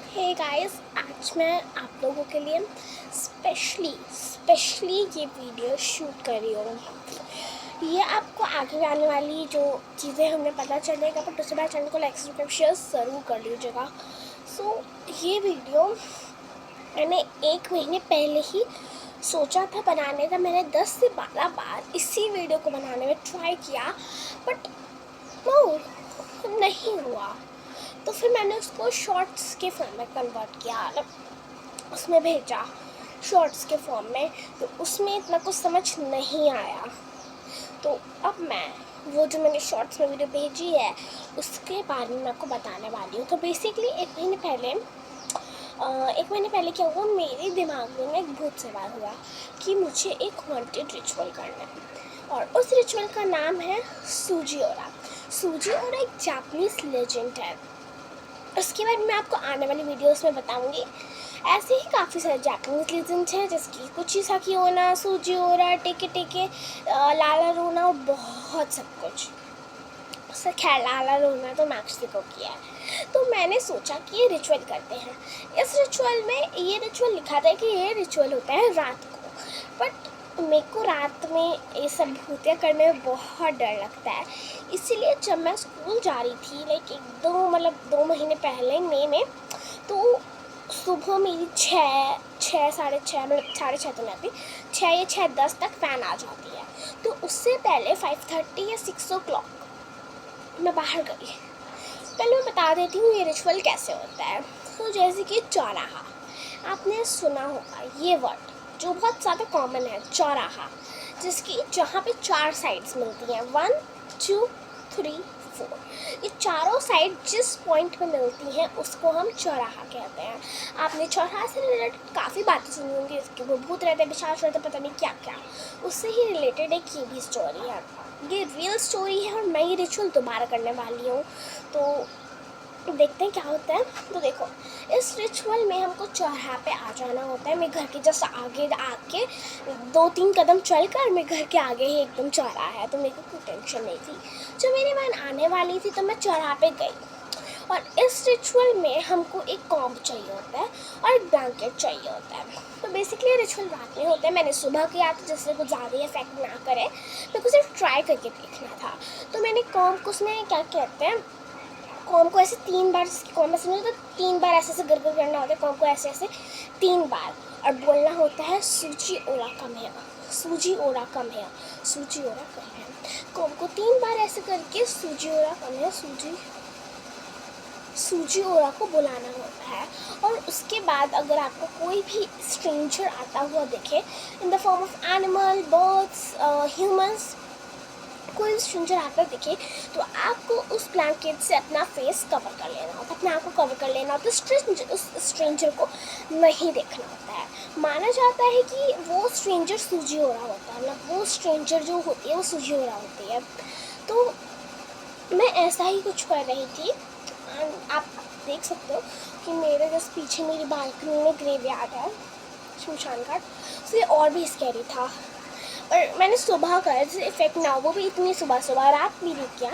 Hey guys, आज मैं आप लोगों के लिए स्पेशली ये वीडियो शूट कर रही हूँ। ये आपको आगे आने वाली जो चीज़ें हमें पता चलेगा, बट उसके बाद चैनल को लाइक सब्सक्राइब शेयर ज़रूर कर लीजिएगा। ये वीडियो मैंने 1 महीने पहले ही सोचा था बनाने का। मैंने 10 से 12 बार इसी वीडियो को बनाने में ट्राई किया, बट नहीं हुआ। तो फिर मैंने उसको शॉर्ट्स के फॉर्म में कन्वर्ट किया, मतलब उसमें भेजा शॉर्ट्स के फॉर्म में। तो उसमें इतना कुछ समझ नहीं आया। तो अब मैं वो जो मैंने शॉर्ट्स में वीडियो भेजी है उसके बारे में आपको बताने वाली हूँ। तो बेसिकली 1 महीने पहले क्या हुआ, मेरे दिमाग में एक भूत सवार हुआ कि मुझे एक हॉन्टेड रिचुअल करना है, और उस रिचुअल का नाम है सूजी ओरा। सूजी ओरा एक जापानीज लेजेंड है। उसके बाद मैं आपको आने वाली वीडियोस में बताऊंगी। ऐसे ही काफ़ी सारे जापानीज लेजेंड्स हैं, जैसे कि कुचिसाकी ओना, सूजी ओरा, टेके टेके, लाला रोना और बहुत सब कुछ। उससे खैर लाला रोना तो मैक्सिको किया है। तो मैंने सोचा कि ये रिचुअल करते हैं। इस रिचुअल में ये रिचुअल लिखा था कि ये रिचुअल होता है रात को, बट मेरे को रात में ये सब भूतिया करने में बहुत डर लगता है। इसीलिए जब मैं स्कूल जा रही थी, लाइक 2 महीने पहले मई में, तो सुबह मेरी 6 साढ़े 6, मतलब साढ़े 6 तो नहीं आती, 6 या 6:10 तक फ़ैन आ जाती है। तो उससे पहले 5:30 या 6 o'clock मैं बाहर गई। पहले मैं बता देती हूँ ये रिचुअल कैसे होता है। तो जैसे कि चौराहा, आपने सुना होगा ये वर्ड जो बहुत ज़्यादा कॉमन है, चौराहा, जिसकी जहाँ पे 4 साइड्स मिलती हैं, 1 2 3 4। ये चारों साइड जिस पॉइंट पे मिलती हैं उसको हम चौराहा कहते हैं। आपने चौराहा से रिलेटेड काफ़ी बातें सुनी होंगी, इसके वो भूत रहते हैं, पिशाच रहते, पता नहीं क्या क्या। उससे ही रिलेटेड एक ये भी स्टोरी है। ये रियल स्टोरी है और मैं ये रिचुअल दोबारा करने वाली हूँ। तो देखते हैं क्या होता है। तो देखो, इस रिचुअल में हमको चौराहा पे आ जाना होता है। मेरे घर के जस्ट आगे आके 2-3 कदम चल कर मेरे घर के आगे ही एकदम चौराहा है, तो मेरे को कोई टेंशन नहीं थी। जब मेरी बहन आने वाली थी तो मैं चौराहा पे गई, और इस रिचुअल में हमको एक कॉम्ब चाहिए होता है और एक ब्लैंकेट चाहिए होता है। तो बेसिकली रिचुअल रात में होता है। मैंने सुबह किया था जिससे कुछ ज़्यादा इफेक्ट ना करे, मेरे को सिर्फ ट्राई करके देखना था। तो मैंने कॉम्ब को, उसमें क्या कहते हैं, कॉम को ऐसे 3 बार, कॉम ऐसे नहीं होता, 3 बार ऐसे गरगर करना होता है कॉम को, ऐसे 3 बार, और बोलना होता है सूजी ओरा कम है, सूजी ओरा कम है, सूजी ओरा कम है। कॉम को 3 बार ऐसे करके सूजी ओरा कम है, सूजी ओरा को बुलाना होता है। और उसके बाद अगर आपको कोई भी स्ट्रेंजर आता हुआ दिखे in the form of animal, birds, humans, कोई स्ट्रेंजर आकर दिखे, तो आपको उस ब्लैंकेट से अपना फेस कवर कर लेना होता है, अपने आप को कवर कर लेना होता है। उस स्ट्रेंजर को नहीं देखना होता है। माना जाता है कि वो स्ट्रेंजर सूजी ओरा होता है, मतलब वो स्ट्रेंजर जो होती है वो सूजी ओरा होती है। तो मैं ऐसा ही कुछ कर रही थी। आप देख सकते हो कि मेरे जस्ट पीछे मेरी बालकनी में ग्रेवयार्ड है, शमशान घाट, तो ये और भी स्कैरी था। और मैंने सुबह करा जिससे इफेक्ट ना हो, वो भी इतनी सुबह रात भी नहीं किया,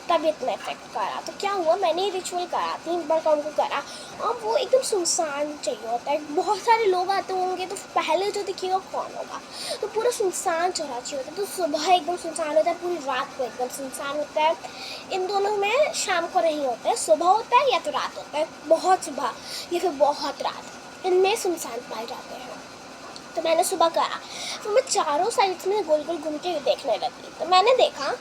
तब इतना इफेक्ट करा। तो क्या हुआ, मैंने रिचुअल करा, 3 बार काम को करा, और वो एकदम सुनसान चाहिए होता है। बहुत सारे लोग आते होंगे तो पहले जो दिखेगा कौन होगा, तो पूरा सुनसान चौराहा चाहिए होता है। तो सुबह एकदम सुनसान होता है, पूरी रात को एकदम सुनसान होता है। इन दोनों में शाम को नहीं होता है, सुबह होता है या तो रात होता है, बहुत सुबह या फिर बहुत रात, इनमें सुनसान पाए जाते हैं। तो मैंने सुबह करा, तो मैं चारों साइड्स में गोल गोल घूम के देखने लगी। तो मैंने देखा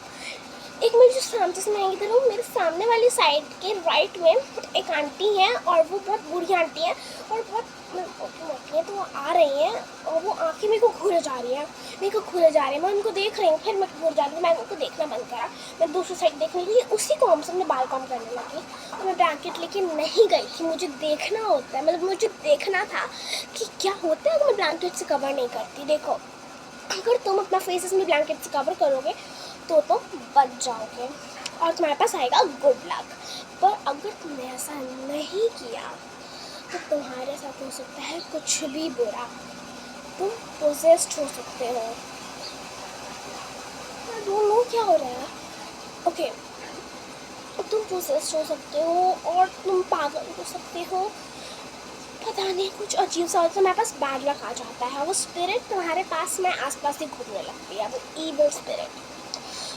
एक मेरी जो सामने से मैं इधर हूँ, मेरे सामने वाली साइड के राइट में एक आंटी हैं, और वो बहुत बूढ़ी आंटी हैं और बहुत मोटी हैं। तो वो आ रही हैं और वो आँखें मेरे को घूरे जा रही हैं, मैं उनको देख रही हूँ, फिर मैं घूर जा रही हूँ। मैंने उनको देखना बंद करा, मैं दूसरी साइड देखने लगी। उसी कॉम से मैं बाल कॉम करने लगी, और मैं ब्लैंकेट लेके नहीं गई थी। मुझे देखना होता है, मतलब मुझे देखना था कि क्या होता है अगर मैं ब्लैंकेट से कवर नहीं करती। देखो, अगर तुम अपना फेस इसमें ब्लैंकेट से कवर करोगे तो बच जाओगे और तुम्हारे पास आएगा गुड लक। पर अगर तुमने ऐसा नहीं किया तो तुम्हारे साथ हो सकता है कुछ भी बुरा, तुम पोजेस्ड हो सकते हो। आई डोंट नो क्या हो रहा है। ओके, तुम पोजेस्ड हो सकते हो और तुम पागल हो सकते हो, पता नहीं कुछ अजीब सा होता है, मेरे पास बैड लक आ जाता है। वो स्पिरिट तुम्हारे पास में आसपास ही घूमने लगती है, वो ईविल स्पिरिट।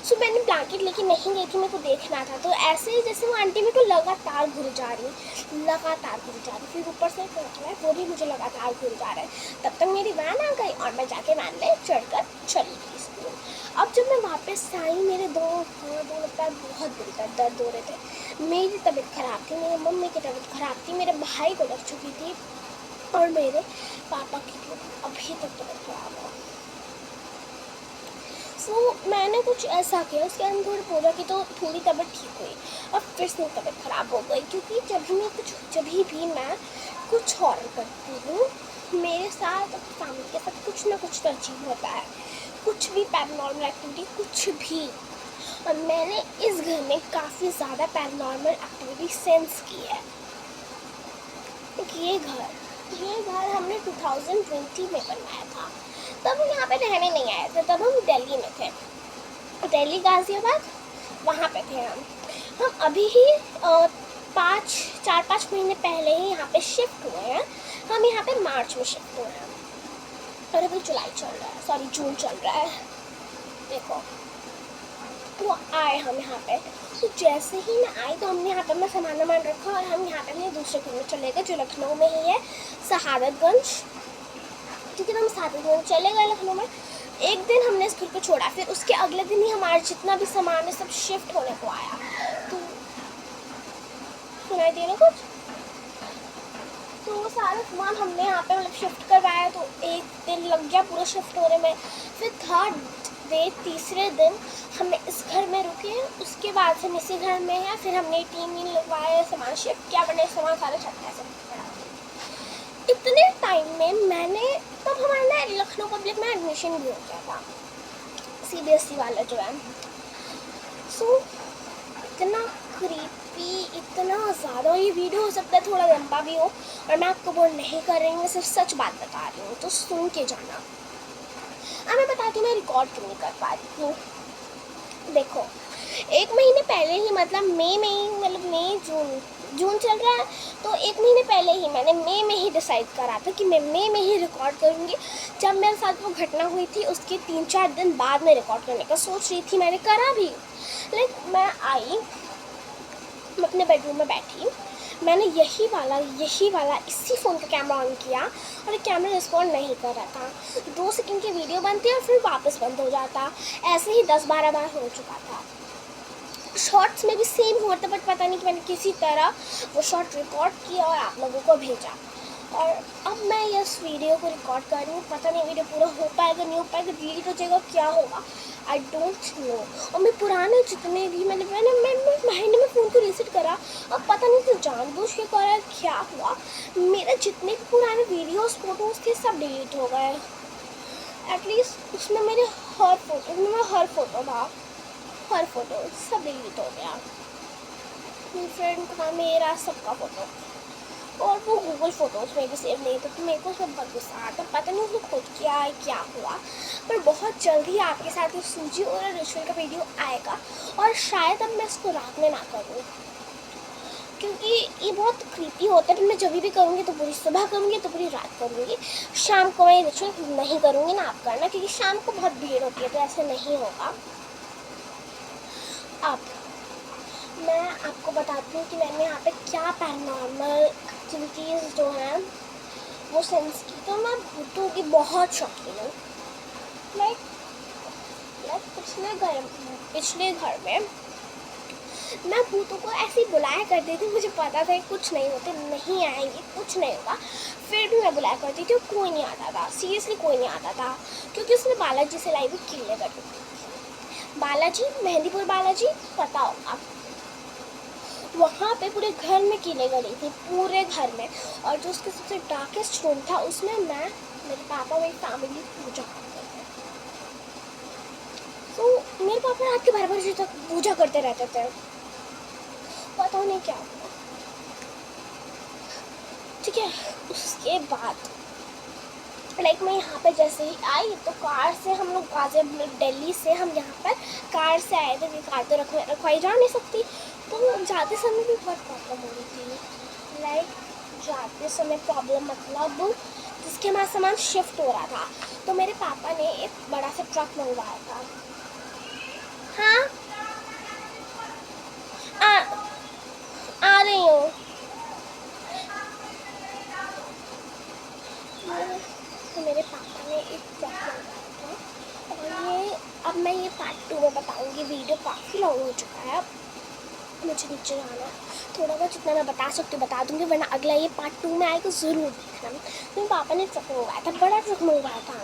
सो मैंने ब्लैंकेट लेके नहीं गई थी, मेरे को देखना था। तो ऐसे ही जैसे वो आंटी मेरे को लगातार घुर जा रही, फिर ऊपर से है वो भी मुझे लगातार घुर जा रहा है। तब तक मेरी वैन आ गई और मैं जाके वैन में चढ़कर चली गई स्कूल। अब जब मैं वापस आई, मेरे दोनों पैर बहुत बुरी तरह दर्द हो रहे थे। मेरी तबीयत ख़राब थी, मेरी मम्मी की तबीयत ख़राब थी, मेरे भाई को लग चुकी थी और मेरे पापा की अभी तक तबीयत ख़राब है। सो मैंने कुछ ऐसा किया, उसके अंदर थोड़ी पूजा की तो थोड़ी तबीयत ठीक हुई और फिर से तबीयत ख़राब हो गई। क्योंकि जब भी मैं कुछ और करती हूँ, मेरे साथ अपनी फैमिली के साथ कुछ ना कुछ तो अजीब होता है, कुछ भी पैरानॉर्मल एक्टिविटी, कुछ भी। और मैंने इस घर में काफ़ी ज़्यादा पैरानॉर्मल एक्टिविटी सेंस की है। ये घर हमने 2020 में बनवाया था। तब हम यहाँ पे रहने नहीं आए थे, तब हम दिल्ली में थे, दिल्ली गाज़ियाबाद, वहाँ पे थे हम अभी ही 4-5 महीने पहले ही यहाँ पे शिफ्ट हुए हैं। हम यहाँ पे मार्च में शिफ्ट हुए हैं और अभी जुलाई चल रहा है, सॉरी जून चल रहा है। देखो तो आए हम यहाँ पे, तो जैसे ही मैं आई तो हमने यहाँ पर मैं सामान रखा और हम यहाँ पे अपने दूसरे घर में चले गए, जो लखनऊ में ही है, शहादतगंज। क्योंकि हम शहादतगंज चले गए लखनऊ में। एक दिन हमने इस घर को छोड़ा, फिर उसके अगले दिन ही हमारा जितना भी सामान है सब शिफ्ट होने को आया। तो सुनाई दे रहा कुछ? तो वो सारा सामान हमने यहाँ पे मतलब शिफ्ट करवाया, तो एक दिन लग गया पूरा शिफ्ट होने में। फिर तीसरे दिन हमने इस घर में रुके, उसके बाद से हम इसी घर में हैं। फिर हमने 3 दिन लगवाए, सामान शिफ्ट किया, बने सामान सारे छत्ता से पड़ा। इतने टाइम में मैंने तब हमारा ना लखनऊ पब्लिक में एडमिशन भी हो गया था, CBSE वाला जो है। सो इतना क्रीपी, इतना ज़्यादा, ये वीडियो हो सकता है थोड़ा लंबा भी हो और मैं आपको बोल नहीं कर रही हूँ, मैं सिर्फ सच बात बता रही हूँ, तो सुन के जाना। अब मैं बताती हूँ मैं रिकॉर्ड क्यों नहीं कर पा रही हूँ। देखो 1 महीने पहले ही, मतलब मई जून चल रहा है, तो 1 महीने पहले ही मैंने मई में ही डिसाइड करा था कि मैं मई में ही रिकॉर्ड करूँगी। जब मेरे साथ वो घटना हुई थी उसके 3-4 दिन बाद मैं रिकॉर्ड करने का सोच रही थी, मैंने करा भी। मैं आई, मैं अपने बेडरूम में बैठी, मैंने यही वाला इसी फ़ोन का कैमरा ऑन किया और कैमरा रिस्पॉन्ड नहीं कर रहा था। 2 सेकंड की वीडियो बनती और फिर वापस बंद हो जाता। ऐसे ही 10-12 बार हो चुका था। शॉर्ट्स में भी सेम हुआ था, बट पता नहीं कि मैंने किसी तरह वो शॉर्ट रिकॉर्ड किया और आप लोगों को भेजा। और अब मैं इस वीडियो को रिकॉर्ड कर रही हूँ, पता नहीं वीडियो पूरा हो पाएगा नहीं हो पाएगा, डिलीट हो जाएगा, क्या होगा आई डोंट नो। और मैं पुराने जितने भी मैंने महीने में फ़ोन को रीसेट करा, अब पता नहीं तो जानबूझ के करा क्या हुआ, मेरे जितने भी पुराने वीडियोस फोटोज़ थे सब डिलीट हो गए। एटलीस्ट उसमें मेरे हर फोटो सब डिलीट हो गया। मेरी फ्रेंड का, मेरा, सबका फ़ोटो, और वो गूगल फ़ोटोज़ में भी सेव नहीं था। तो मेरे को सब बहुत गुस्सा आता, पता नहीं उसने खुद किया है क्या हुआ। पर बहुत जल्दी आपके साथ ये सूजी और रिचुअल का वीडियो आएगा और शायद अब मैं इसको रात में ना करूँ, क्योंकि ये बहुत क्रीपी होता है। तो मैं जब भी करूँगी तो पूरी सुबह करूँगी, तो पूरी रात करूँगी। शाम को मैं रिचुअल नहीं करूँगी ना आप करना, क्योंकि शाम को बहुत भीड़ होती है, तो ऐसे नहीं होगा। अब मैं आपको बताती हूँ कि मैंने यहाँ पे क्या पैरानॉर्मल एक्टिविटीज़ जो हैं वो सेंस की। तो मैं भूतों की बहुत शौकीन हूँ। लाइक पिछले घर में मैं भूतों को ऐसे ही बुलाया करती थी, मुझे पता था कुछ नहीं होते, नहीं आएंगे, कुछ नहीं होगा, फिर भी मैं बुलाया करती थी और कोई नहीं आता था। सीरियसली कोई नहीं आता था, क्योंकि उसने बालाजी से लाई हुई किले करती थी। बालाजी, मेहंदीपुर बालाजी, पता होगा, वहाँ पे पूरे घर में कीले गड़ी थी, पूरे घर में। और जो उसका सबसे डार्केस्ट रूम था उसमें मैं, मेरे पापा, मेरी फैमिली पूजा करते थे। तो मेरे पापा रात के 12 बजे तक पूजा करते रहते थे, पता नहीं क्या हुआ। ठीक है, उसके बाद मैं यहाँ पे जैसे ही आई तो कार से हम लोग दिल्ली से हम यहाँ पर कार से आए थे, कार तो रखवाई जा नहीं सकती, तो जाते समय भी बहुत प्रॉब्लम हो रही थी। जाते समय प्रॉब्लम, मतलब जिसके हमारा सामान शिफ्ट हो रहा था, तो मेरे पापा ने एक बड़ा सा ट्रक मंगवाया था। हाँ, आ आ रही हूँ। तो मेरे पापा ने एक ट्रक मंगवाया था, और ये अब मैं ये पार्ट 2 में बताऊँगी। वीडियो काफ़ी लॉन्ग हो चुका है, अब मुझे नीचे जाना है। थोड़ा बहुत जितना मैं बता सकती हूँ बता दूँगी, वरना अगला ये पार्ट 2 में आएगा ज़रूर देखना। तो मेरे पापा ने ट्रक मंगवाया था, बड़ा ट्रक मंगवाया था,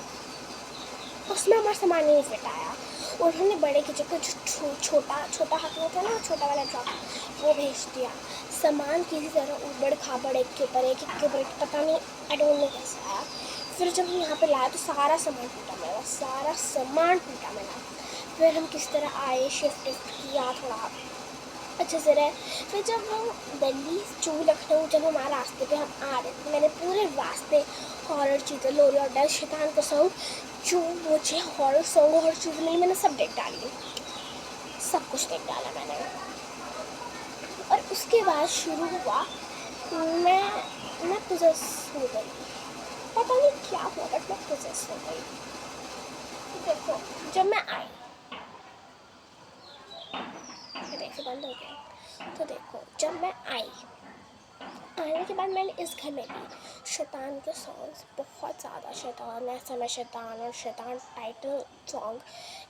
उसमें हमारा सामान नहीं फिट आया। उन्होंने बड़े की जगह जो छोटा हाथ में था ना, छोटा वाला ट्रक, वो भेज दिया। सामान किसी तरह उबड़ खाबड़ एक के ऊपर एक पता नहीं, आई डोंट नो कैसे आया। फिर जब हम यहाँ पे लाए तो सारा सामान टूटा मिला, सारा सामान टूटा मिला। फिर हम किस तरह आए, शिफ्ट किया, थोड़ा अच्छे से रहे। फिर जब हम दिल्ली टू लखनऊ, जब हमारे रास्ते पे हम आ रहे थे, मैंने पूरे रास्ते हॉरर चीज़ें, लोरी और डर, शैतान का सॉन्ग, जो मुझे हॉरर सॉन्ग हर चीज़ मिली, मैंने सब देख डाली, सब कुछ देख डाला मैंने। और उसके बाद शुरू हुआ, मैं पोजेस हो गई, पता नहीं क्या हुआ, बट मैं पोजेस हो गई। देखो जब मैं आई, देखो बंद हो गया। तो देखो जब मैं आई, आने के बाद मैंने इस घर में भी शैतान के सॉन्ग्स, बहुत ज़्यादा शैतान, ऐसा मैं शैतान और शैतान टाइटल सॉन्ग,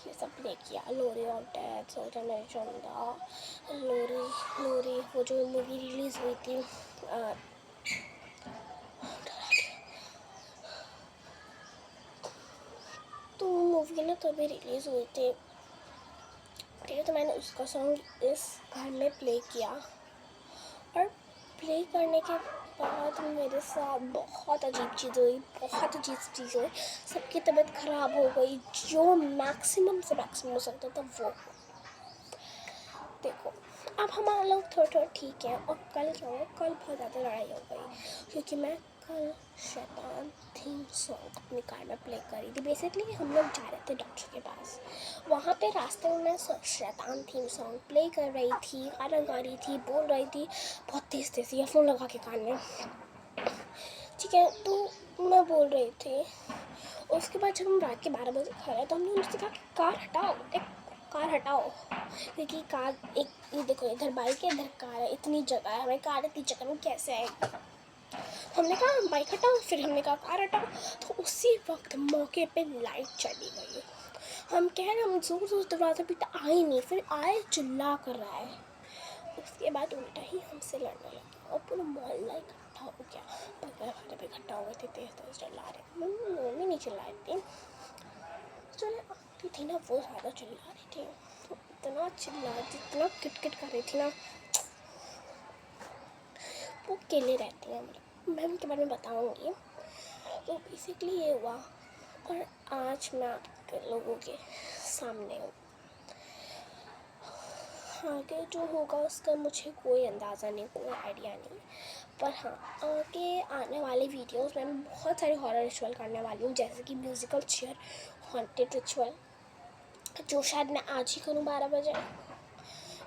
ये सब प्ले किया। लोरी ऑफ डेथ, सोचा मेरी चंदा, लोरी वो जो मूवी रिलीज़ हुई थी, तो मूवी ना तो अभी रिलीज़ हुई थी, ठीक है। तो मैंने उसका सॉन्ग इस घर में प्ले किया, और प्ले करने के बाद मेरे साथ बहुत अजीब चीज़ हुई, बहुत अजीब चीज़ हुई। सबकी तबीयत ख़राब हो गई, जो मैक्सिमम से मैक्सिमम हो सकता था वो। देखो अब हमारा लोग थोड़ा ठीक है, और कल क्या हुआ, कल बहुत ज़्यादा लड़ाई हो गई, क्योंकि मैं कल शैतान थीम सॉन्ग अपनी कार में प्ले कर रही थी। बेसिकली हम लोग जा रहे थे डॉक्टर के पास, वहाँ पे रास्ते में मैं शैतान थीम सॉन्ग प्ले कर रही थी, गाना गा रही थी, बोल रही थी बहुत तेज़ तेज़, ईयरफोन लगा के कान में, ठीक है। तो मैं बोल रही थी। उसके बाद जब हम रात के 12 बजे खड़े, तो हमने उनसे कहा कि कार हटाओ, क्योंकि कार एक, ये देखो इधर बाइक है, इधर कार है, इतनी जगह है, हमें कार इतनी जगह में कैसे आएगी। हमने कहा बाइक हटाओ, फिर हमने कहा कार हटाओ। तो उसी वक्त मौके पे लाइट चली गई। हम कह रहे, हम जोर जोर दरवाज़ा पीटा, आ ही नहीं, फिर आए, चिल्ला कर रहा है। उसके बाद उल्टा ही हमसे लड़ने लगा, और पूरा मोहल्ला इकट्ठा हो गया, बगल वाले पे इकट्ठा हो गए थे, तेज़ तेज़ चिल्ला रहे। मम्मी नहीं चिल्ला रही थी, चले आती थी ना, वो ज़्यादा चिल्ला रही थी, तो इतना चिल्ला, जितना किटकिट कर रही थी ना, वो अकेले रहती हैं, मैं उनके बारे में बताऊँगी। तो बेसिकली ये हुआ, और आज मैं आप लोगों के सामने हूँ। आगे जो होगा उसका मुझे कोई अंदाज़ा नहीं, कोई आइडिया नहीं, पर हाँ आगे आने वाले वीडियोस में मैं बहुत सारे हॉरर रिचुअल करने वाली हूँ, जैसे कि म्यूज़िकल चेयर हॉन्टेड रिचुअल, जो शायद मैं आज ही करूँ 12 बजे,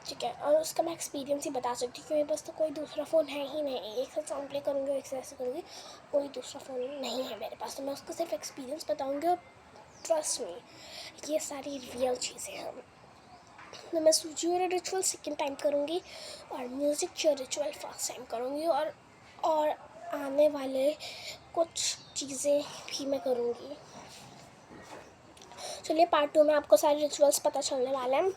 ठीक है। और उसका मैं एक्सपीरियंस ही बता सकती हूँ, मेरे पास तो कोई दूसरा फ़ोन है ही नहीं, एक से सॉन्ग प्ले करूँगी, एक से ऐसे करूँगी, कोई दूसरा फ़ोन नहीं है मेरे पास, तो मैं उसको सिर्फ एक्सपीरियंस बताऊँगी, और ट्रस्ट मी ये सारी रियल चीज़ें हैं। तो मैं सूजी वाला रिचुअल सेकेंड टाइम करूँगी, और music chair ritual first time करूँगी, और आने वाले कुछ चीज़ें भी मैं करूँगी। चलिए पार्ट 2 में आपको सारे रिचुअल्स पता चलने वाले हैं।